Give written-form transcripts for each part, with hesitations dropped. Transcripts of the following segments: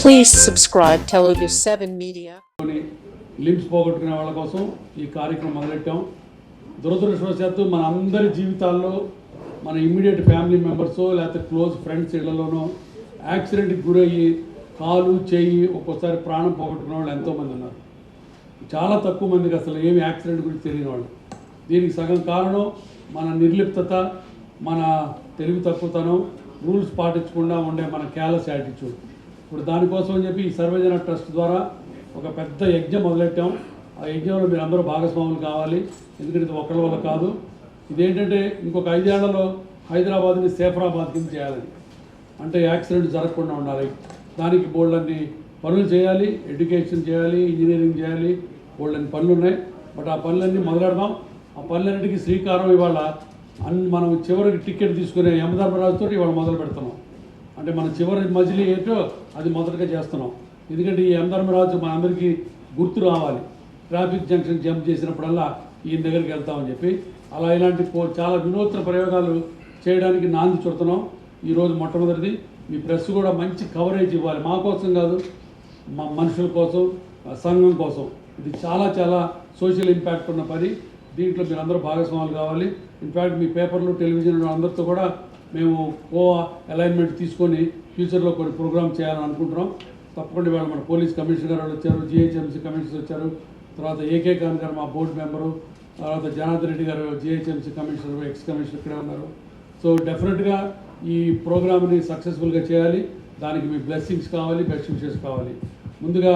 Please subscribe Telugu 7 Media. Limbs పోగొట్టుకునే వాళ్ళ కోసం ఈ కార్యక్రమం మొదలెట్టాం. దురదృష్టవశాత్తు మన అందరి జీవితాల్లో మన ఇమ్మీడియట్ ఫ్యామిలీ మెంబర్స్ లేకపోతే క్లోజ్ ఫ్రెండ్స్ ఇళ్లలోనో యాక్సిడెంట్కి గురయ్యి కాలు చేయి ఒక్కోసారి ప్రాణం పోగొట్టుకునే వాళ్ళు ఎంతోమంది ఉన్నారు. చాలా తక్కువ మందికి అసలు ఏమి యాక్సిడెంట్ గురించి తెలియని వాళ్ళు. దీనికి సగం కారణం మన నిర్లిప్తత, మన తెలివి తక్కువతనం, రూల్స్ పాటించకుండా ఉండే మన కేర్లెస్ యాటిట్యూడ్. ఇప్పుడు దానికోసం అని చెప్పి ఈ సర్వేజన ట్రస్ట్ ద్వారా ఒక పెద్ద యజ్ఞం మొదలెట్టాం. ఆ యజ్ఞంలో మీరు అందరూ భాగస్వాములు కావాలి. ఎందుకంటే ఇది ఒకళ్ళ వల్ల కాదు. ఇదేంటంటే ఇంకొక 5 ఏళ్లలో హైదరాబాద్ని సేఫరాబాద్ కింద చేయాలని, అంటే యాక్సిడెంట్ జరగకుండా ఉండాలి. దానికి బోల్డన్ని పనులు చేయాలి, ఎడ్యుకేషన్ చేయాలి, ఇంజనీరింగ్ చేయాలి, బోల్డన్ని పనులు ఉన్నాయి. బట్ ఆ పనులన్నీ మొదలెడదాం. ఆ పనులన్నిటికీ శ్రీకారం ఇవాళ మనం చివరికి టికెట్ తీసుకునే యమధర్మరాజుతో ఇవాళ మొదలు పెడుతున్నాం. అంటే మన చివరి మజిలీ ఏంటో అది మొదటగా చేస్తున్నాం. ఎందుకంటే ఈ యమధర్మరాజు మనందరికీ గుర్తు రావాలి. ట్రాఫిక్ జంక్షన్ జంప్ చేసినప్పుడల్లా ఈయన దగ్గరికి వెళ్తామని చెప్పి అలా ఇలాంటి చాలా వినూత్న ప్రయోగాలు చేయడానికి నాంది చుడుతున్నాం. ఈరోజు మొట్టమొదటిది మీ ప్రెస్ కూడా మంచి కవరేజ్ ఇవ్వాలి. మా కోసం కాదు, మా మనుషుల కోసం, సంఘం కోసం. ఇది చాలా చాలా సోషల్ ఇంపాక్ట్ ఉన్న పని. దీంట్లో మీరు అందరూ భాగస్వాములు కావాలి. ఇన్ఫ్యాక్ట్ మీ పేపర్లు, టెలివిజన్ అందరితో కూడా మేము అలైన్మెంట్ తీసుకొని ఫ్యూచర్లో కొన్ని ప్రోగ్రామ్ చేయాలని అనుకుంటున్నాం. తప్పకుండా ఇవాళ మన పోలీస్ కమిషనర్ గారు వచ్చారు, జిహెచ్ఎంసీ కమిషనర్ వచ్చారు, తర్వాత ఏకే ఖాన్ గారు మా బోర్డు మెంబరు, తర్వాత జనార్దన్ రెడ్డి గారు జిహెచ్ఎంసీ కమిషనర్, ఎక్స్ కమిషనర్ ఇక్కడే ఉన్నారు. సో డెఫినెట్గా ఈ ప్రోగ్రామ్ని సక్సెస్ఫుల్గా చేయాలి. దానికి మీ బ్లెస్సింగ్స్ కావాలి, బెస్ట్ విషెస్ కావాలి. ముందుగా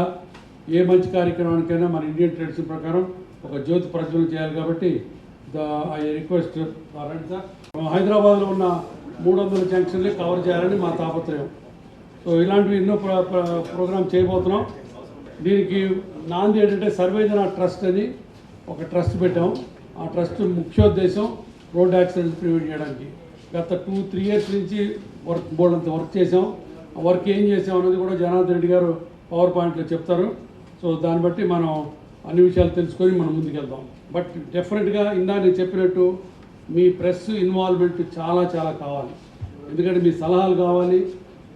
ఏ మంచి కార్యక్రమానికైనా మన ఇండియన్ ట్రెడిషన్ ప్రకారం ఒక జ్యోతి ప్రజ్వలన చేయాలి. కాబట్టి ఐ రిక్వెస్ట్ రండి సార్. హైదరాబాద్లో ఉన్న 300 జంక్షన్లు కవర్ చేయాలని మా తాపత్రయం. సో ఇలాంటివి ఎన్నో ప్రోగ్రామ్ చేయబోతున్నాం. దీనికి నాంది ఏంటంటే సర్వేజన ట్రస్ట్ అని ఒక ట్రస్ట్ పెట్టాం. ఆ ట్రస్ట్ ముఖ్యోద్దేశం రోడ్ యాక్సిడెంట్స్ ప్రివెంట్ చేయడానికి. గత 2-3 ఇయర్స్ నుంచి బోర్డు అంత వర్క్ చేసాం. ఆ వర్క్ ఏం చేసాం అనేది కూడా జనార్దన్ రెడ్డి గారు పవర్ పాయింట్లో చెప్తారు. సో దాన్ని బట్టి మనం అన్ని విషయాలు తెలుసుకొని మనం ముందుకెళ్దాం. బట్ డెఫినెట్గా నేను చెప్పినట్టు మీ ప్రెస్ ఇన్వాల్వ్మెంట్ చాలా చాలా కావాలి. ఎందుకంటే మీ సలహాలు కావాలి,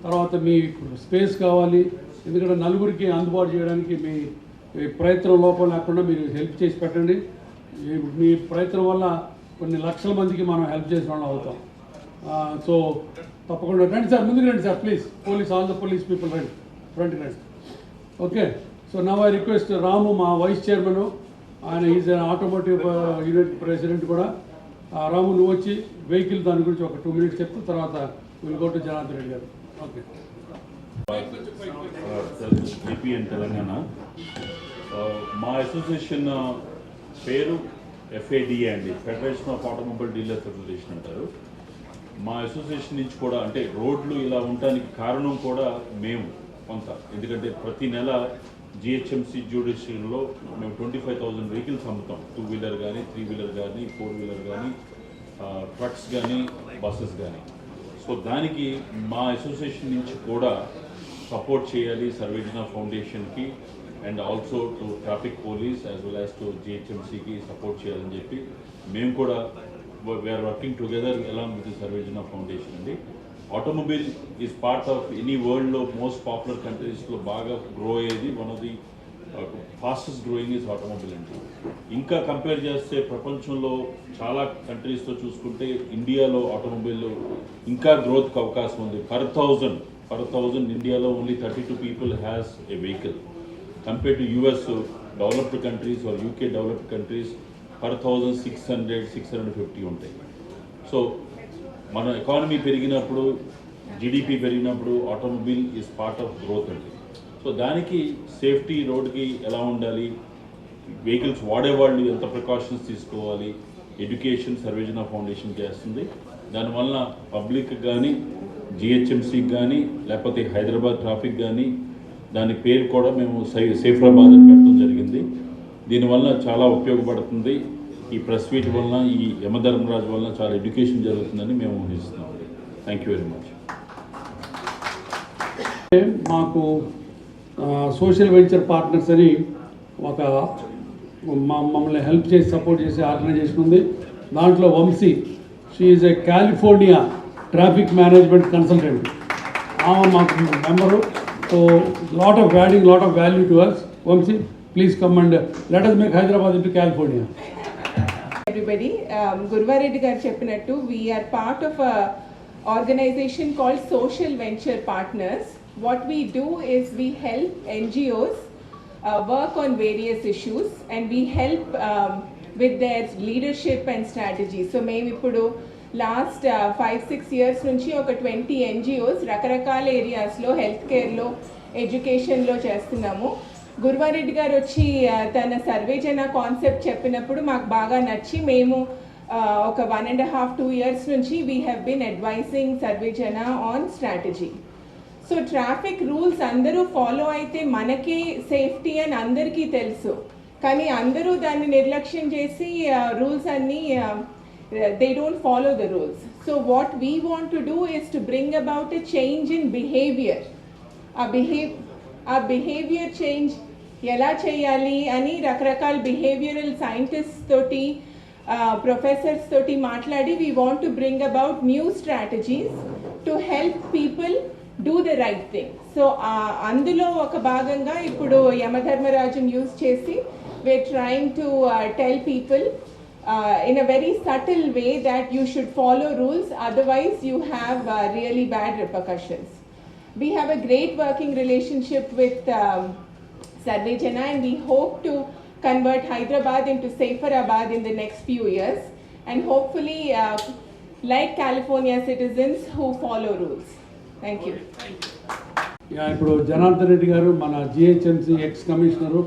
తర్వాత మీ స్పేస్ కావాలి. ఎందుకంటే నలుగురికి అందుబాటు చేయడానికి మీ ప్రయత్నం లోపం లేకుండా మీరు హెల్ప్ చేసి పెట్టండి. మీ ప్రయత్నం వల్ల కొన్ని లక్షల మందికి మనం హెల్ప్ చేసిన వాళ్ళం అవుతాం. సో తప్పకుండా రండి సార్, ముందుకు రండి sir please. All the police people రండి, ఫ్రంట్కి రండి. Okay. So now I request Ramu, మా వైస్ చైర్మన్, ఆయన ఈజ్ ఆటోమోటివ్ యూనిట్ ప్రెసిడెంట్ కూడా. రాము నువ్వు వచ్చి వెహికల్ దాని గురించి ఒక 2 minutes చెప్తూ తర్వాత will go to Janardhan Reddy గారు. ఓకే. ఏపీ అండ్ తెలంగాణ మా అసోసియేషన్ పేరు FADA అండి, federation of automobile dealers association అంటారు. మా అసోసియేషన్ నుంచి కూడా అంటే రోడ్లు ఇలా ఉండటానికి కారణం కూడా మేము కొంత, ఎందుకంటే ప్రతి నెల జిహెచ్ఎంసీ జ్యుడిషియల్లో మేము 25,000 వెహికల్స్ అమ్ముతాం. 2 వీలర్ కానీ, 3 వీలర్ కానీ, 4 వీలర్ కానీ, ట్రక్స్ కానీ, బస్సెస్ కానీ. సో దానికి మా అసోసియేషన్ నుంచి కూడా సపోర్ట్ చేయాలి సర్వేజన ఫౌండేషన్కి and also to traffic police as well as to జిహెచ్ఎంసీకి సపోర్ట్ చేయాలని చెప్పి మేము కూడా we are working together along with the Sarvejana foundation అండి. Automobile is part of any వరల్డ్లో మోస్ట్ పాపులర్ కంట్రీస్లో బాగా గ్రో అయ్యేది. One of the fastest growing is automobile అండి. ఇంకా కంపేర్ చేస్తే ప్రపంచంలో చాలా కంట్రీస్తో చూసుకుంటే ఇండియాలో ఆటోమొబైల్లో ఇంకా గ్రోత్కి అవకాశం ఉంది. పర్ థౌజండ్ ఇండియాలో only 32 people has a vehicle. Compare to US developed countries or UK developed countries per 1,000 600-650 ఉంటాయి. సో మన ఎకానమీ పెరిగినప్పుడు, GDP పెరిగినప్పుడు automobile is part of growth అండి. సో దానికి సేఫ్టీ, రోడ్కి ఎలా ఉండాలి, వెహికల్స్ వాడేవాళ్ళు ఎంత ప్రికాషన్స్ తీసుకోవాలి, ఎడ్యుకేషన్ సర్వేజన ఫౌండేషన్ చేస్తుంది. దానివల్ల పబ్లిక్ కానీ, జిహెచ్ఎంసీకి కానీ, లేకపోతే హైదరాబాద్ ట్రాఫిక్ కానీ దాని పేరు కూడా మేము సేఫరాబాద్ అని పెట్టడం జరిగింది. దీనివల్ల చాలా ఉపయోగపడుతుంది. ఈ ప్రెస్ మీట్ వలన, ఈ యమధర్మరాజు వలన చాలా ఎడ్యుకేషన్ జరుగుతుందని మేము ఊహిస్తున్నాం. Thank you very much. మాకు సోషల్ వెంచర్ పార్ట్నర్స్ అని ఒక మమ్మల్ని హెల్ప్ చేసి సపోర్ట్ చేసే ఆర్గనైజేషన్ ఉంది. దాంట్లో Vamsi, she is a California traffic management consultant. ఆమె మాకు member. So, lot of adding, lot of value to us. Vamsi, please come and let us make Hyderabad into California. Everybody, Gurvareddy garu cheppinattu, we are part of a organization called Social Venture Partners. What we do is we help NGOs work on various issues and we help with their leadership and strategy. So మేము ఇప్పుడు last 5-6 years నుంచి ఒక 20 NGOs రకరకాల ఏరియాస్లో health కేర్లో ఎడ్యుకేషన్లో చేస్తున్నాము. గురువారెడ్డి గారు వచ్చి తన సర్వేజన కాన్సెప్ట్ చెప్పినప్పుడు మాకు బాగా నచ్చి మేము ఒక 1.5-2 years నుంచి వీ హ్యావ్ బీన్ అడ్వైజింగ్ సర్వేజన on strategy. So traffic rules అందరూ ఫాలో అయితే మనకి సేఫ్టీ అని అందరికీ తెలుసు, కానీ అందరూ దాన్ని నిర్లక్ష్యం చేసి రూల్స్ అన్నీ they don't follow the rules. So what we want to do is to bring about a change in behavior. Our behavior change ఎలా చేయాలి అని రకరకాల బిహేవియరల్ సైంటిస్ట్ తోటి ప్రొఫెసర్స్ తోటి మాట్లాడి we want to bring about new strategies to help people do the right thing. So అందులో ఒక భాగంగా ఇప్పుడు యమధర్మరాజుని యూజ్ చేసి we're trying to tell people in a very subtle way that you should follow rules, otherwise you have really bad repercussions. We have a great working relationship with Sarvejana and we hope to convert Hyderabad into Saferabad in the next few years and hopefully like California citizens who follow rules. Thank you. ఇప్పుడు జనార్దన్ రెడ్డి గారు మన GHMC X commissioner,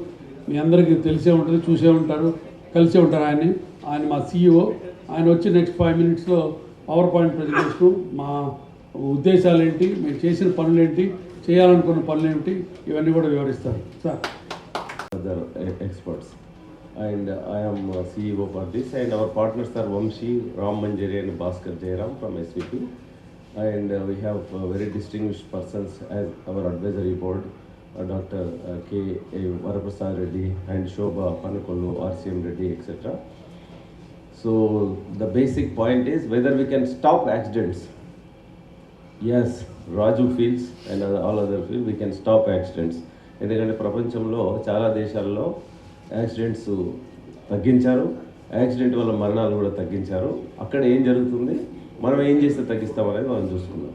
మీ అందరికీ తెలిసే ఉంటుంది, చూసే ఉంటారు, కలిసే ఉంటారు. ఆయన మా CEO. ఆయన వచ్చి నెక్స్ట్ 5 minutesలో పవర్ పాయింట్ ప్రజెంటేషన్, మా ఉద్దేశాలు ఏంటి, మేము చేసిన పనులు ఏంటి, చేయాలనుకున్న పనులు ఏంటి, ఇవన్నీ కూడా వివరిస్తారు. Sir, other experts, and I am CEO for this, and our partners are Vamshi, Ram Manjari and Bhaskar Jairam from SVP, and we have very distinguished persons as our advisory board, Dr. K. Varaprasad Reddy and Shobha Panakollu, RCM Reddy, etc. So the basic point is whether we can stop accidents. Yes, Raju feels and all other feel we can stop accidents. ఎందుకంటే ప్రపంచంలో చాలా దేశాల్లో accidents తగ్గించారు, accident వల్ల మరణాలు కూడా తగ్గించారు. అక్కడ ఏం జరుగుతుంది, మనం ఏం చేస్తే తగ్గిస్తామనేది మనం చూసుకుందాం.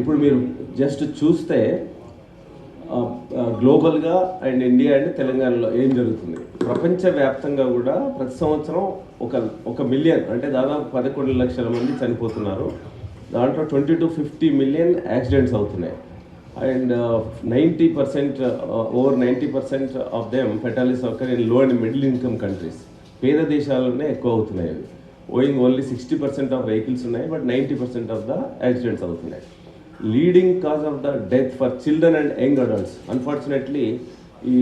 ఇప్పుడు మీరు జస్ట్ చూస్తే గ్లోబల్గా అండ్ ఇండియా అండ్ తెలంగాణలో ఏం జరుగుతుంది, ప్రపంచవ్యాప్తంగా కూడా ప్రతి సంవత్సరం ఒక మిలియన్ అంటే దాదాపు 11 లక్షల మంది చనిపోతున్నారు. దాంట్లో 20 to 50 million యాక్సిడెంట్స్ అవుతున్నాయి. And 90% over 90% of them fatalities occur in low and middle income countries. పేద దేశాలలోనే ఎక్కువ అవుతున్నాయి అవి. ఓయింగ్ ఓన్లీ 60% ఆఫ్ వెహికల్స్ ఉన్నాయి, బట్ 90% ఆఫ్ ద యాక్సిడెంట్స్ అవుతున్నాయి. Leading cause of the death for children and young adults. Unfortunately ఈ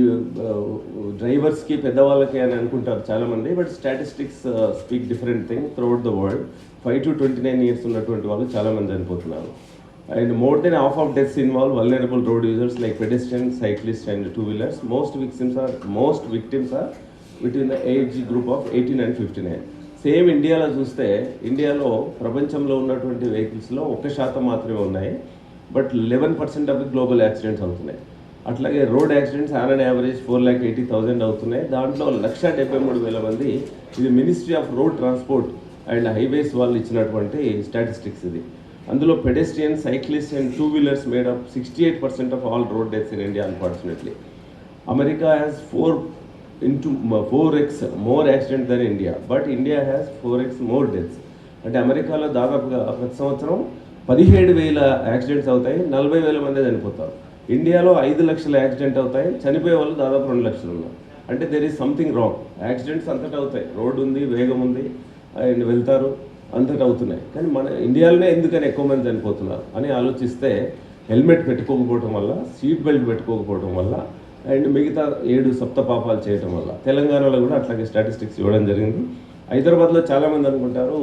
డ్రైవర్స్కి పెద్దవాళ్ళకి అని అనుకుంటారు చాలామంది, but statistics speak different thing throughout the world. 5 to 29 years ఉన్నటువంటి వాళ్ళు చాలామంది చనిపోతున్నారు. And more than half of deaths involve vulnerable road users like pedestrians, cyclist and 2-wheelers. most victims are between the age group of 18 and 59. Same ఇండియాలో చూస్తే, ఇండియాలో ప్రపంచంలో ఉన్నటువంటి వెహికల్స్లో 1% మాత్రమే ఉన్నాయి, but 11% of the global accidents అవుతున్నాయి. అట్లాగే road accidents on an average 4,80,000 అవుతున్నాయి. దాంట్లో 1,73,000 మంది. ఇది ministry of road transport and highways వాళ్ళు ఇచ్చినటువంటి స్టాటిస్టిక్స్ ఇది. అందులో pedestrian, cyclist and 2-wheelers made up 68% of all road deaths in India unfortunately. America has 4x more accidents than India, but India has 4x more deaths. అంటే అమెరికాలో దాదాపుగా ప్రతి సంవత్సరం 17,000 accidents అవుతాయి, 40,000 మంది చనిపోతారు. ఇండియాలో 5 లక్షల యాక్సిడెంట్ అవుతాయి, చనిపోయే వాళ్ళు దాదాపు 2 లక్షలు ఉన్నారు. అంటే there is something wrong. Accidents అంతటా అవుతాయి, రోడ్డు ఉంది, వేగం ఉంది, అండ్ వెళ్తారు, అంతటా అవుతున్నాయి. కానీ మన ఇండియాలోనే ఎందుకని ఎక్కువ మంది చనిపోతున్నారు అని ఆలోచిస్తే, హెల్మెట్ పెట్టుకోకపోవడం వల్ల, సీట్ బెల్ట్ పెట్టుకోకపోవడం వల్ల, అండ్ మిగతా 7 సప్తపాపాలు చేయడం వల్ల. తెలంగాణలో కూడా అట్లాగే స్టాటిస్టిక్స్ ఇవ్వడం జరిగింది. హైదరాబాద్లో చాలామంది అనుకుంటారు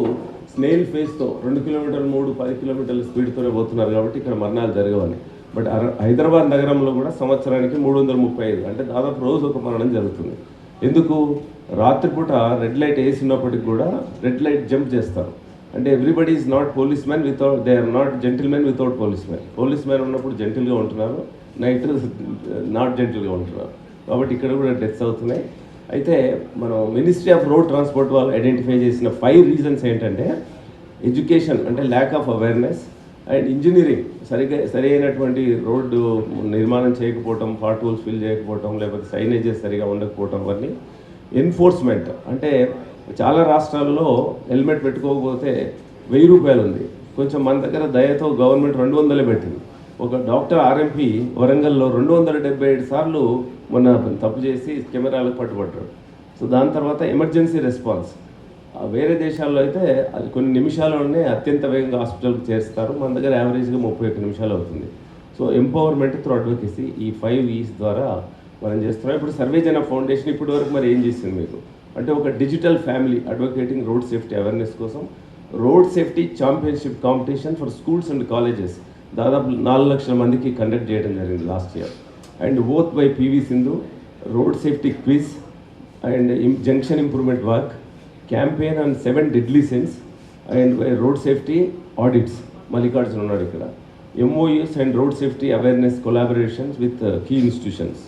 స్నేల్ ఫేస్తో 2 కిలోమీటర్లు 10 కిలోమీటర్ల స్పీడ్తోనే పోతున్నారు కాబట్టి ఇక్కడ మరణాలు జరగవని. బట్ హైదరాబాద్ నగరంలో కూడా సంవత్సరానికి 335 అంటే దాదాపు రోజు ఒక మరణం జరుగుతుంది. ఎందుకు? రాత్రిపూట రెడ్ లైట్ వేసినప్పటికి కూడా రెడ్ లైట్ జంప్ చేస్తారు. అంటే everybody is not police man without, they are not gentlemen without police man ఉన్నప్పుడు జెంటిల్గా ఉంటున్నారు, నైట్ నాట్ జెంటిల్గా ఉంటున్నారు. కాబట్టి ఇక్కడ కూడా డెత్స్ అవుతున్నాయి. అయితే మనం మినిస్ట్రీ ఆఫ్ రోడ్ ట్రాన్స్పోర్ట్ వాళ్ళు ఐడెంటిఫై చేసిన 5 రీజన్స్ ఏంటంటే ఎడ్యుకేషన్ అంటే lack of awareness, and engineering సరైనటువంటి రోడ్డు నిర్మాణం చేయకపోవటం, పార్ట్ హోల్స్ ఫిల్ చేయకపోవటం, లేకపోతే సైనేజెస్ సరిగా ఉండకపోవటం, అవన్నీ. ఎన్ఫోర్స్మెంట్ అంటే చాలా రాష్ట్రాల్లో హెల్మెట్ పెట్టుకోకపోతే 1000 రూపాయలు ఉంది. కొంచెం మన దగ్గర దయతో గవర్నమెంట్ 200 పెట్టింది. ఒక డాక్టర్ ఆర్ఎంపీ వరంగల్లో 277 సార్లు మొన్న తప్పు చేసి కెమెరాలకు పట్టుబడ్డాడు. సో దాని తర్వాత ఎమర్జెన్సీ రెస్పాన్స్. వేరే దేశాల్లో అయితే అది కొన్ని నిమిషాల్లోనే అత్యంత వేగంగా హాస్పిటల్కి చేరుస్తారు, మన దగ్గర యావరేజ్గా 31 నిమిషాలు అవుతుంది. సో ఎంపవర్మెంట్ త్రూ అడ్వకేసీ, ఈ 5 E's ద్వారా మనం చేస్తున్నాం. ఇప్పుడు సర్వేజన ఫౌండేషన్ ఇప్పటి వరకు మరి ఏం చేసింది మీకు అంటే ఒక digital family advocating road safety awareness కోసం road safety championship competition for schools and colleges దాదాపు 4 లక్షల మందికి కండక్ట్ చేయడం జరిగింది last year. And oath by PV Sindhu road safety quiz and junction improvement work campaign on 7 deadly sins and road safety audits. Mallikarjuna ఉన్నాడు ఇక్కడ. MOUs and road safety awareness collaborations with key institutions.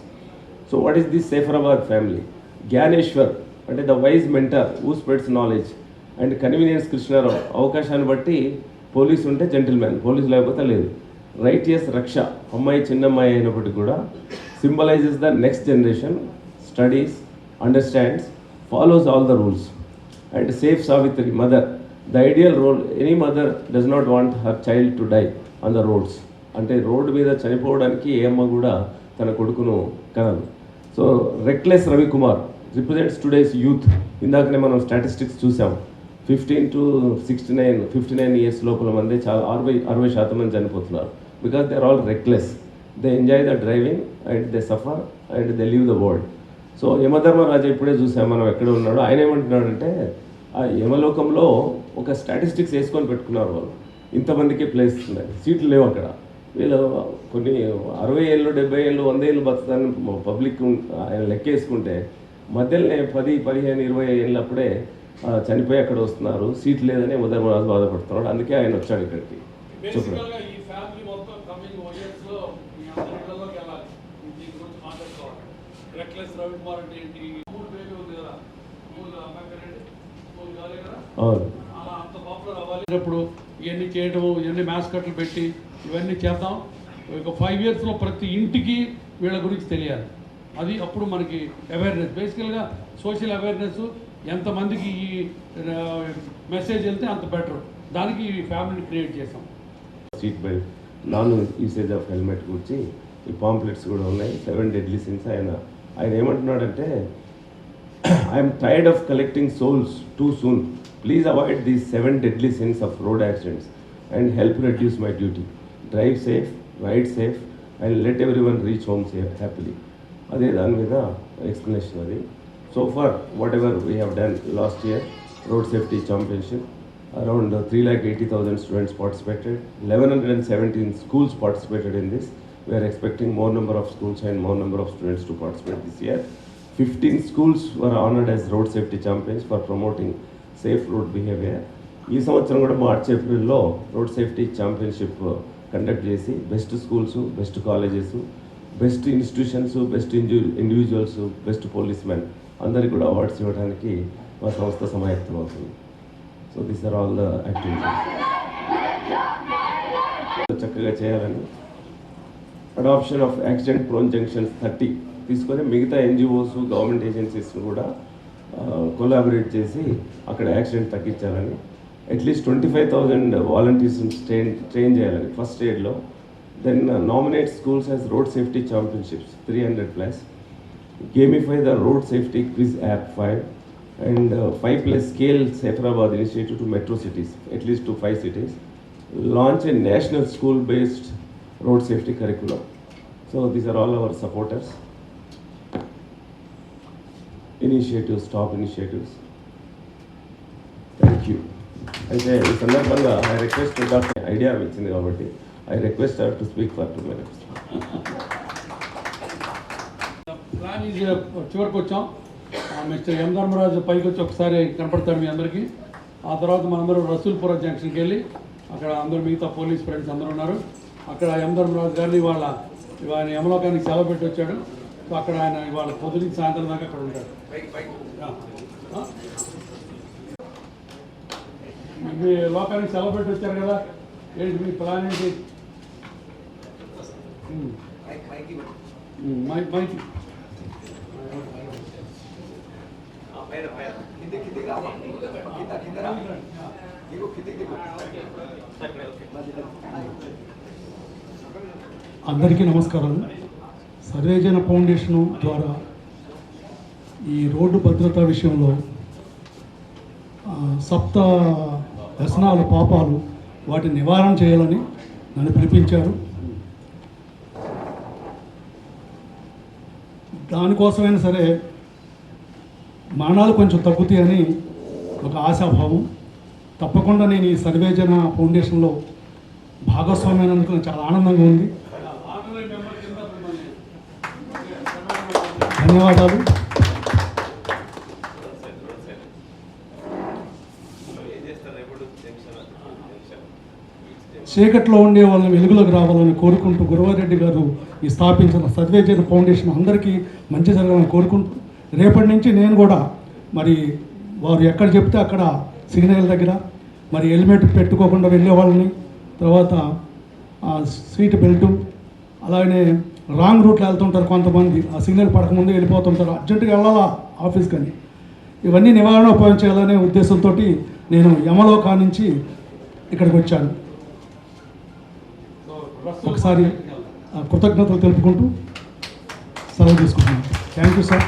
So what is this Saferabad family? Gnaneshwar అంటే the wise mentor who spreads knowledge. And convenience Krishnarao అవకాశాన్ని బట్టి police ఉంటే gentlemen, police లేకపోతే లేదు. Righteous రక్ష అమ్మాయి చిన్నమ్మాయి అయినప్పటికీ కూడా symbolizes the next generation, studies, understands, follows all the rules. And safe Savitri mother, the ideal role, any mother does not want her child to die on the roads. అంటే road మీద చనిపోవడానికి ఏ అమ్మ కూడా తన కొడుకును కనదు. So reckless Ravikumar represents today's youth. ఇందాకనే మనం స్టాటిస్టిక్స్ చూసాం, 15 to 59 years లోపల మంది చాలా 60% మంది చనిపోతున్నారు. Because they are all reckless, they enjoy the driving and they suffer and they leave the world. So Yamadharmaraju ఇప్పుడే చూసాం మనం ఎక్కడ ఉన్నాడో. ఆయన ఏమంటున్నాడంటే ఆ యమలోకంలో ఒక స్టాటిస్టిక్స్ వేసుకొని పెట్టుకున్నారు వాళ్ళు, ఇంతమందికి ప్లేస్ ఉన్నాయి, సీట్లు లేవు అక్కడ. వీళ్ళు కొన్ని 60 ఏళ్ళు 70 ఏళ్ళు 100 ఏళ్ళు బతుకుతాను పబ్లిక్ ఆయన లెక్కేసుకుంటే మధ్యలోనే 10, 15, 20 ఏళ్ళప్పుడే చనిపోయి అక్కడ వస్తున్నారు, సీట్ లేదని యమధర్మరాజు బాధపడుతున్నాడు. అందుకే ఆయన వచ్చాడు ఇక్కడికి. చెప్పండి. ఇప్పుడు ఇవన్నీ చేయడం, ఇవన్నీ మ్యాస్కట్లు పెట్టి ఇవన్నీ చేద్దాం. ఒక 5 yearsలో ప్రతి ఇంటికి వీళ్ళ గురించి తెలియాలి. అది అప్పుడు మనకి అవేర్నెస్, బేసికల్గా సోషల్ అవేర్నెస్. ఎంతమందికి ఈ మెసేజ్ వెళ్తే అంత బెటర్. దానికి ఈ ఫ్యామిలీని క్రియేట్ చేసాం. Seat belt, non usage of helmet గురించి ఈ పాంప్లెట్స్ కూడా ఉన్నాయి. 7 deadly sins. ఆయన ఏమంటున్నాడంటే I'm tired of collecting souls too soon. Please avoid these 7 deadly sins of road accidents and help reduce my duty. Drive safe, ride safe and let everyone reach home safe happily. అదే దాని మీద explanation అది. So far, whatever we have done last year, road safety championship, around 3,80,000 students participated. 1,117 schools participated in this. We are expecting more number of schools and more number of students to participate this year. 15 schools were honored as road safety champions for promoting safe road behavior. ఈ సంవత్సరం కూడా March ఏప్రిల్లో road safety championship conduct చేసి best schools, best colleges, best institutions, best individuals, best police men అందరికీ కూడా awards ఇవ్వడానికి మా సంస్థ సమాయత్తం అవుతుంది. So these are all the activities. చక్కగా చేయాలని adoption of accident prone junctions 30 తీసుకొని మిగతా NGOs, గవర్నమెంట్ ఏజెన్సీస్ను కూడా కొలాబరేట్ చేసి అక్కడ యాక్సిడెంట్ తగ్గించాలని, అట్లీస్ట్ 25,000 వాలంటీర్స్ని ట్రైన్ చేయాలని ఫస్ట్ ఎయిడ్లో. Then nominate schools as road safety championships 300+. Gamify the road safety quiz app 5 and 5+ scale Safarabad initiative to metro cities, at least to 5 cities. Launch a national school-based road safety curriculum. So these are all our supporters. Initiatives, top initiatives. Thank you. అయితే ఈ సందర్భంగా I request doctor idea వచ్చింది కాబట్టి I request her to speak for 2 minutes. Plan చివరికి వచ్చాం. Mister Yamadharmaraju పైకి వచ్చి ఒకసారి కనపడతాడు మీ అందరికీ. ఆ తర్వాత మనందరం రసూల్పుర జంక్షన్కి వెళ్ళి అక్కడ అందరూ మిగతా పోలీస్ ఫ్రెండ్స్ అందరూ ఉన్నారు. అక్కడ యమధర్మరాజు గారిని ఇవాళ యమలోకానికి సెలవు పెట్టి వచ్చాడు. సో అక్కడ ఆయన ఇవాళ పొద్దున సాయంత్రం దాకా అక్కడ ఉంటాడు. మీ లోకానికి సెలవు పెట్టి వచ్చారు కదా, ఏంటి మీ ప్లాన్ ఏంటి? మైక్ అందరికీ నమస్కారాలు. సర్వేజన ఫౌండేషన్ ద్వారా ఈ రోడ్డు భద్రతా విషయంలో సప్త వ్యసనాలు పాపాలు వాటిని నివారణ చేయాలని నన్ను పిలిపించారు. దానికోసమైనా సరే మరణాలు కొంచెం తగ్గుతాయని ఒక ఆశాభావం. తప్పకుండా నేను ఈ సర్వేజన ఫౌండేషన్లో భాగస్వామ్యానికి నాకు చాలా ఆనందంగా ఉంది. ధన్యవాదాలు. చీకట్లో ఉండే వాళ్ళని వెలుగులోకి రావాలని కోరుకుంటూ గురవారెడ్డి గారు ఈ స్థాపించిన సర్వేజన ఫౌండేషన్ అందరికీ మంచి జరగాలని కోరుకుంటూ రేపటి నుంచి నేను కూడా మరి వారు ఎక్కడ చెప్తే అక్కడ సిగ్నల్ దగ్గర మరి హెల్మెట్ పెట్టుకోకుండా వెళ్ళే వాళ్ళని, తర్వాత సీట్ బెల్టు, అలాగే రాంగ్ రూట్లో వెళ్తుంటారు కొంతమంది, ఆ సిగ్నల్ పడకముందే వెళ్ళిపోతుంటారు, అర్జెంటుగా వెళ్ళాలా ఆఫీస్కి అని. ఇవన్నీ నివారణ ఉపాయం చేయాలనే ఉద్దేశంతో నేను యమలోకా నుంచి ఇక్కడికి వచ్చాను. ఒకసారి కృతజ్ఞతలు తెలుపుకుంటూ సెలవు తీసుకుంటున్నాను. Thank you sir.